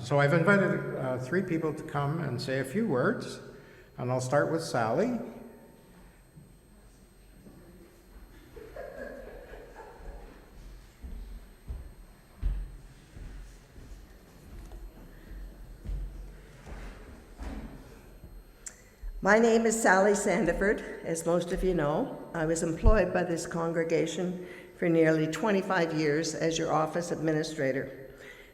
So I've invited 3 people to come and say a few words, and I'll start with Sally. My name is Sally Sandiford. As most of you know, I was employed by this congregation for nearly 25 years as your office administrator.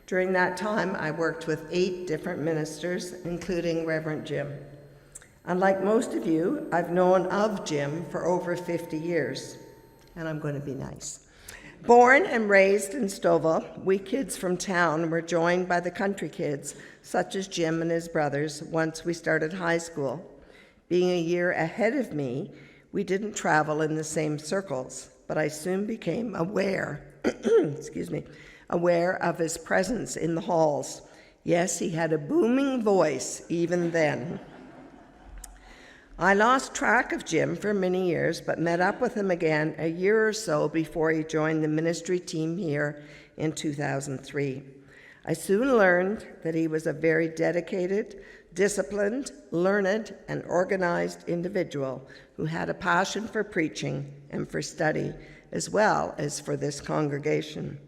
During that time, I worked with 8 different ministers, including Reverend Jim. Unlike most of you, I've known of Jim for over 50 years, and I'm going to be nice. Born and raised in Stouffville, we kids from town were joined by the country kids, such as Jim and his brothers, once we started high school. Being a year ahead of me, we didn't travel in the same circles, but I soon became aware, aware of his presence in the halls. Yes, he had a booming voice even then. I lost track of Jim for many years, but met up with him again a year or so before he joined the ministry team here in 2003. I soon learned that he was a very dedicated, disciplined, learned, and organized individual who had a passion for preaching and for study, as well as for this congregation.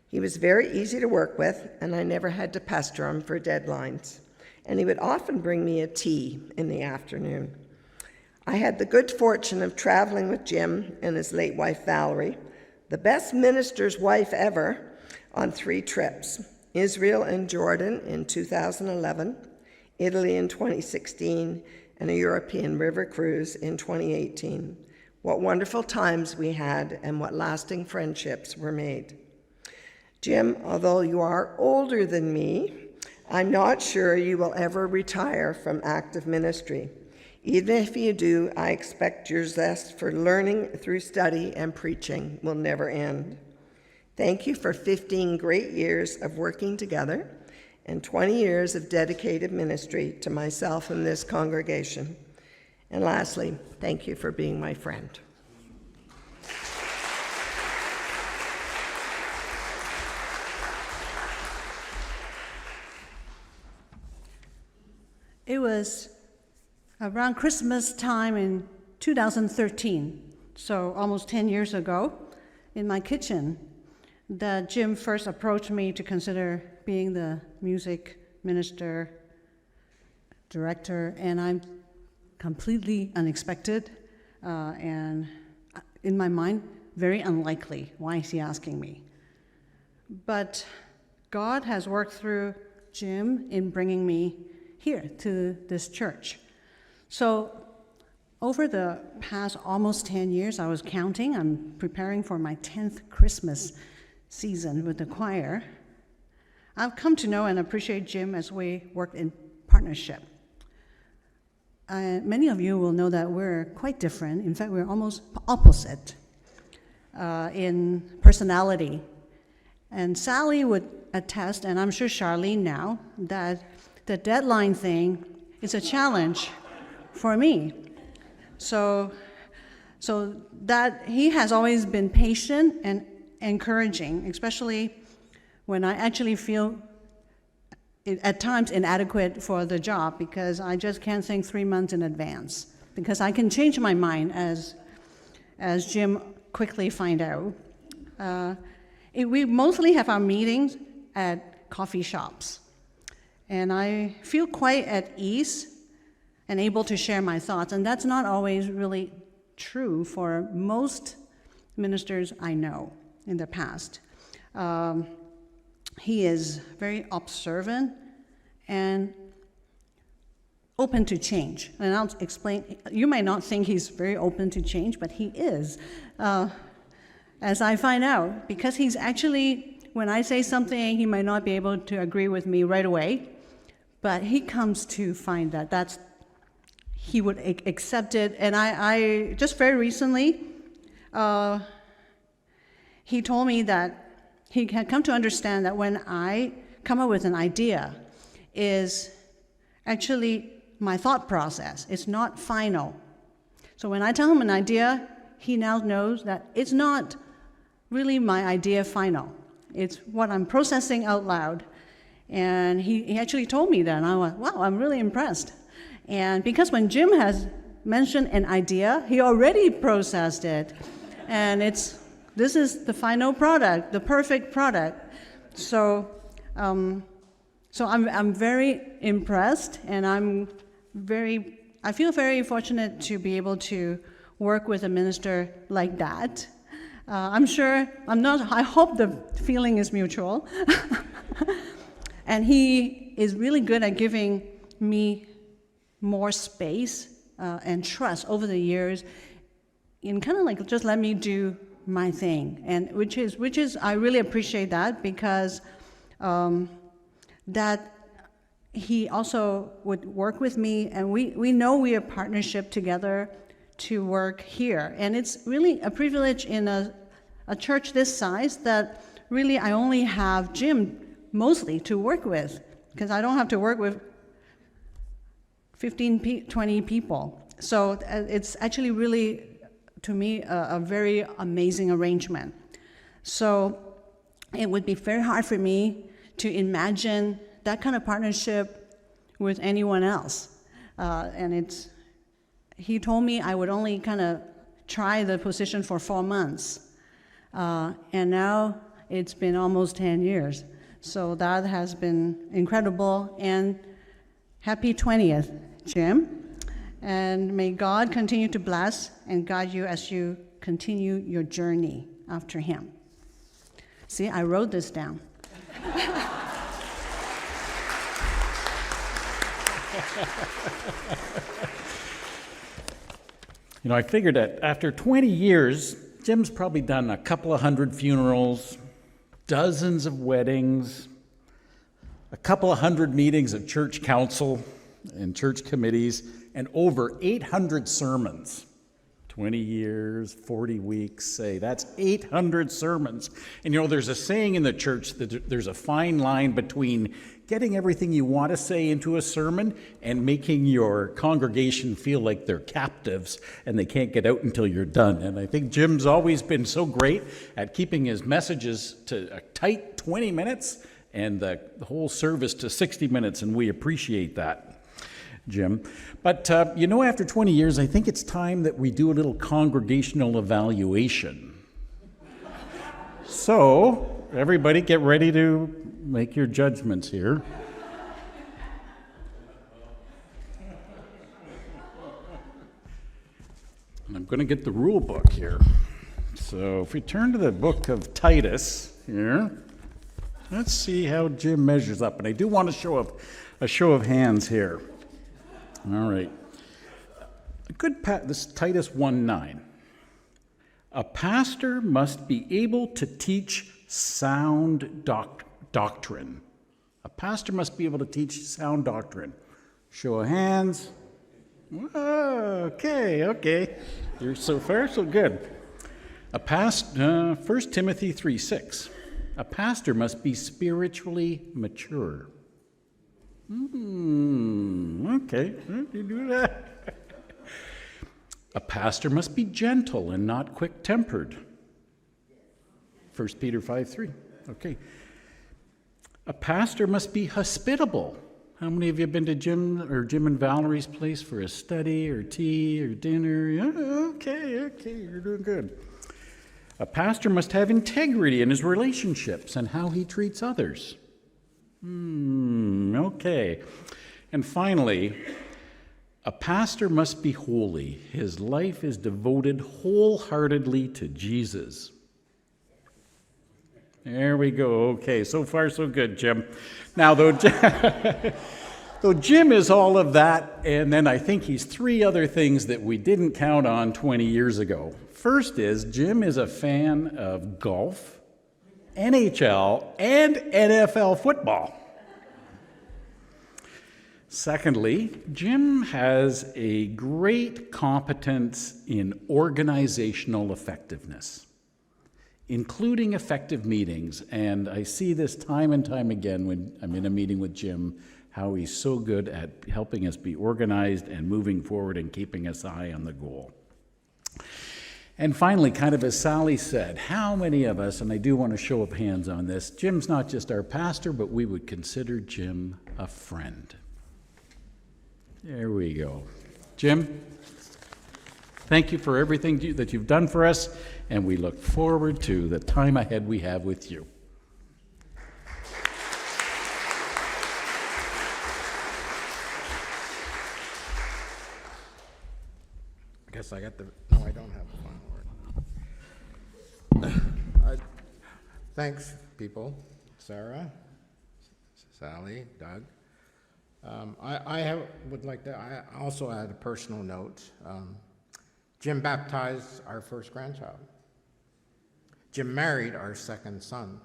He was very easy to work with, and I never had to pester him for deadlines. And he would often bring me a tea in the afternoon. I had the good fortune of traveling with Jim and his late wife, Valerie, the best minister's wife ever, on 3 trips: Israel and Jordan in 2011, Italy in 2016, and a European river cruise in 2018. What wonderful times we had, and what lasting friendships were made. Jim, although you are older than me, I'm not sure you will ever retire from active ministry. Even if you do, I expect your zest for learning through study and preaching will never end. Thank you for 15 great years of working together and 20 years of dedicated ministry to myself and this congregation. And lastly, thank you for being my friend. It was around Christmas time in 2013, so almost 10 years ago, in my kitchen, that Jim first approached me to consider being the music minister, director, and I'm completely unexpected, and in my mind, very unlikely. Why is he asking me? But God has worked through Jim in bringing me here to this church. So over the past almost 10 years, I was counting, I'm preparing for my 10th Christmas season with the choir. I've come to know and appreciate Jim as we work in partnership. Many of you will know that we're quite different. In fact, we're almost opposite in personality. And Sally would attest, and I'm sure Charlene now, that the deadline thing is a challenge for me. So that he has always been patient and encouraging, especially when I actually feel at times inadequate for the job, because I just can't think 3 months in advance, because I can change my mind, as Jim quickly find out. We mostly have our meetings at coffee shops, and I feel quite at ease and able to share my thoughts, and that's not always really true for most ministers I know in the past. He is very observant and open to change. And I'll explain. You may not think he's very open to change, but he is, as I find out, because he's actually, when I say something, he might not be able to agree with me right away, but he comes to find that he would accept it. And I just very recently, he told me that he had come to understand that when I come up with an idea, is actually my thought process. It's not final. So when I tell him an idea, he now knows that it's not really my idea final. It's what I'm processing out loud. And he actually told me that, and I went, wow, I'm really impressed. And because when Jim has mentioned an idea, he already processed it. And this is the final product, the perfect product. So I'm very impressed, and I feel very fortunate to be able to work with a minister like that. I hope the feeling is mutual. And he is really good at giving me more space and trust over the years in kind of like just let me do my thing, and which is I really appreciate that, because that he also would work with me, and we know we are partnership together to work here, and it's really a privilege in a church this size that really I only have Jim mostly to work with, because I don't have to work with 20 people. So it's actually really, to me, a very amazing arrangement. So it would be very hard for me to imagine that kind of partnership with anyone else. He told me I would only kind of try the position for 4 months. And now it's been almost 10 years. So that has been incredible. And happy 20th, Jim. And may God continue to bless and guide you as you continue your journey after him. See, I wrote this down. I figured that after 20 years, Jim's probably done a couple of hundred funerals, dozens of weddings, a couple of hundred meetings of church council and church committees, and over 800 sermons. 20 years, 40 weeks, say, that's 800 sermons. And there's a saying in the church that there's a fine line between getting everything you want to say into a sermon and making your congregation feel like they're captives and they can't get out until you're done. And I think Jim's always been so great at keeping his messages to a tight 20 minutes and the whole service to 60 minutes, and we appreciate that, Jim. But, after 20 years, I think it's time that we do a little congregational evaluation. So, everybody get ready to make your judgments here. And I'm going to get the rule book here. So, if we turn to the book of Titus here, let's see how Jim measures up. And I do want a show of hands here. All right. This is Titus 1:9. A pastor must be able to teach sound doctrine. A pastor must be able to teach sound doctrine. Show of hands. Okay. You're so far, so good. 1 Timothy 3:6. A pastor must be spiritually mature. Okay, you do that. A pastor must be gentle and not quick-tempered. 1 Peter 5:3. Okay. A pastor must be hospitable. How many of you have been to Jim and Valerie's place for a study or tea or dinner? Okay, you're doing good. A pastor must have integrity in his relationships and how he treats others. Okay. And finally, a pastor must be holy. His life is devoted wholeheartedly to Jesus. There we go. Okay, so far so good, Jim. Now, though Jim is all of that, and then I think he's 3 other things that we didn't count on 20 years ago. First is Jim is a fan of golf, NHL, and NFL football. Secondly, Jim has a great competence in organizational effectiveness, including effective meetings. And I see this time and time again when I'm in a meeting with Jim, how he's so good at helping us be organized and moving forward and keeping us eye on the goal. And finally, kind of as Sally said, how many of us, and I do want to show of hands on this, Jim's not just our pastor, but we would consider Jim a friend. There we go. Jim, thank you for everything that you've done for us, and we look forward to the time ahead we have with you. I guess I got the, no, I don't have the final word. Thanks, people. Sarah, Sally, Doug. Would like to, I also add a personal note. Jim baptized our first grandchild. Jim married our second son.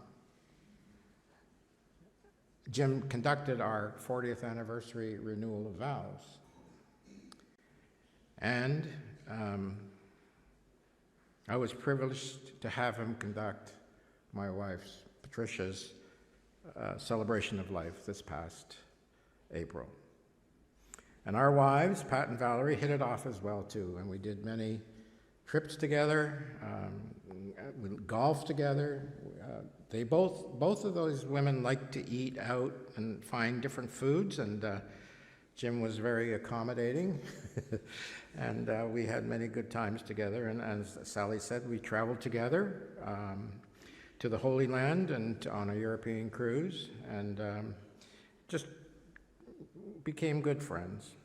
Jim conducted our 40th anniversary renewal of vows. And I was privileged to have him conduct my wife's, Patricia's, celebration of life this past April. And our wives, Pat and Valerie, hit it off as well too, and we did many trips together, we golfed together. They both of those women like to eat out and find different foods, and Jim was very accommodating, and we had many good times together. And as Sally said, we traveled together to the Holy Land and on a European cruise, and just became good friends.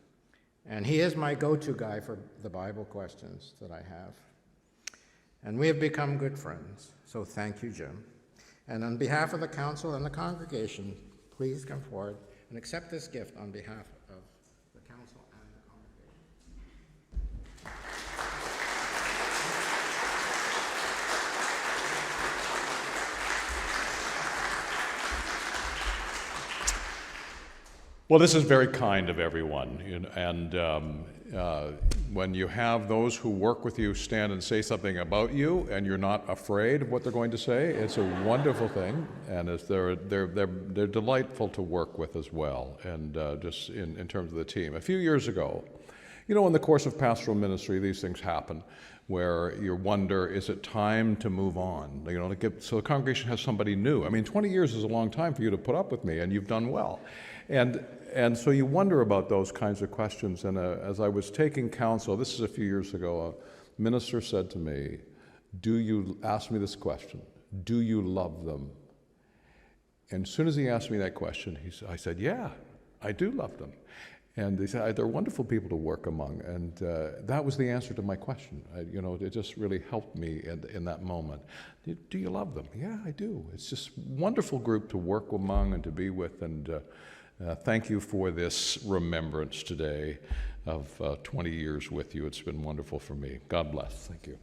And he is my go-to guy for the Bible questions that I have. And we have become good friends, so thank you, Jim. And on behalf of the council and the congregation, please come forward and accept this gift on behalf of the council and the congregation. Well, this is very kind of everyone, and when you have those who work with you stand and say something about you, and you're not afraid of what they're going to say, it's a wonderful thing, and they're delightful to work with as well, and just in terms of the team. A few years ago, in the course of pastoral ministry, these things happen, where you wonder, is it time to move on? So the congregation has somebody new. I mean, 20 years is a long time for you to put up with me, and you've done well. And so you wonder about those kinds of questions. And as I was taking counsel, this is a few years ago, a minister said to me, ask me this question, do you love them? And as soon as he asked me that question, I said, yeah, I do love them. And he said, they're wonderful people to work among. And that was the answer to my question. It just really helped me in that moment. Do you love them? Yeah, I do. It's just a wonderful group to work among and to be with. And thank you for this remembrance today of 20 years with you. It's been wonderful for me. God bless. Thank you.